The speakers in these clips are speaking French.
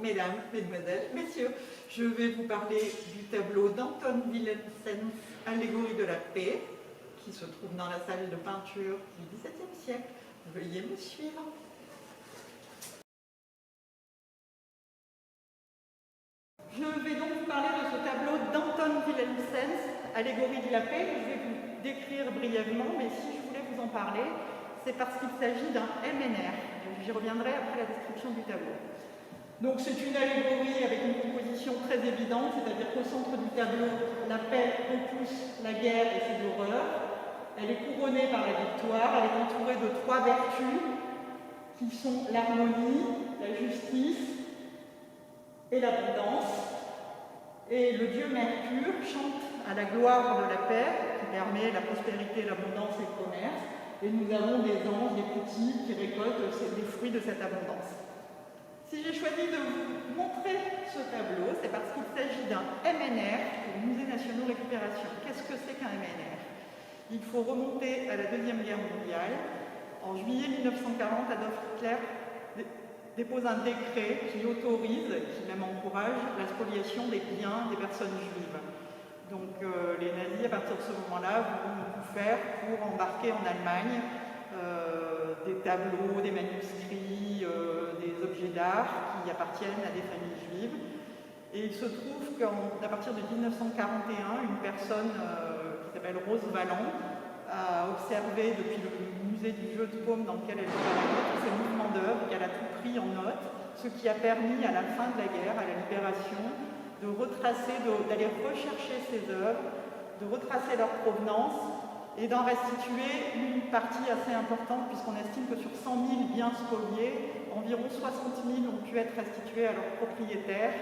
mesdames, mesdemoiselles, messieurs, je vais vous parler du tableau d'Anton Wilhelmsens, Allégorie de la paix, qui se trouve dans la salle de peinture du XVIIe siècle. Veuillez me suivre. Je vais donc vous parler de ce tableau d'Anton Wilhelmsens, Allégorie de la paix. Je vais vous décrire brièvement, mais si je voulais vous en parler, c'est parce qu'il s'agit d'un MNR. J'y reviendrai après la description du tableau. Donc c'est une allégorie avec une composition très évidente, c'est-à-dire qu'au centre du tableau, la paix repousse la guerre et ses horreurs. Elle est couronnée par la victoire, elle est entourée de trois vertus qui sont l'harmonie, la justice et l'abondance. Et le dieu Mercure chante à la gloire de la paix, qui permet la prospérité, l'abondance et le commerce. Et nous avons des anges, des petits, qui récoltent les fruits de cette abondance. Si j'ai choisi de vous montrer ce tableau, c'est parce qu'il s'agit d'un MNR, le Musée National Récupération. Qu'est-ce que c'est qu'un MNR? Il faut remonter à la Deuxième Guerre mondiale. En juillet 1940, Adolf Hitler dépose un décret qui autorise, qui même encourage, la spoliation des biens des personnes juives. Donc les nazis, à partir de ce moment-là, vont tout faire pour embarquer en Allemagne des tableaux, des manuscrits, des objets d'art qui appartiennent à des familles juives. Et il se trouve qu'à partir de 1941, une personne qui s'appelle Rose Valland a observé depuis le musée du jeu de paume dans lequel elle travaillait tous ces mouvements d'œuvre, qu'elle a tout pris en note, ce qui a permis à la fin de la guerre, à la libération, de retracer, d'aller rechercher ces œuvres, de retracer leur provenance et d'en restituer une partie assez importante, puisqu'on estime que sur 100 000 biens spoliés, environ 60 000 ont pu être restitués à leurs propriétaires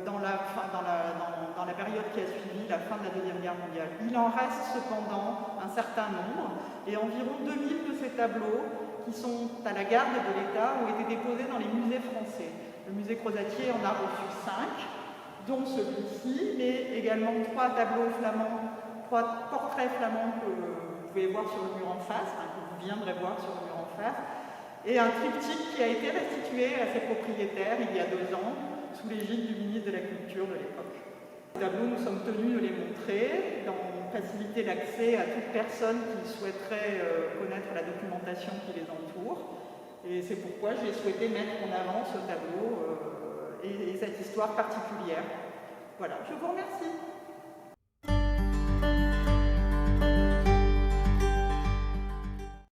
dans la période qui a suivi la fin de la Deuxième Guerre mondiale. Il en reste cependant un certain nombre, et environ 2000 de ces tableaux, qui sont à la garde de l'État, ont été déposés dans les musées français. Le musée Crozatier en a reçu 5, dont celui-ci, mais également 3 tableaux flamands, 3 portraits flamands que vous pouvez voir sur le mur en face, que vous viendrez voir sur le mur en face, et un triptyque qui a été restitué à ses propriétaires il y a 2 ans, sous l'égide du ministre de la Culture de l'époque. Ces tableaux, nous sommes tenus de les montrer, d'en faciliter l'accès à toute personne qui souhaiterait connaître la documentation qui les entoure. Et c'est pourquoi j'ai souhaité mettre en avant ce tableau et cette histoire particulière. Voilà, je vous remercie.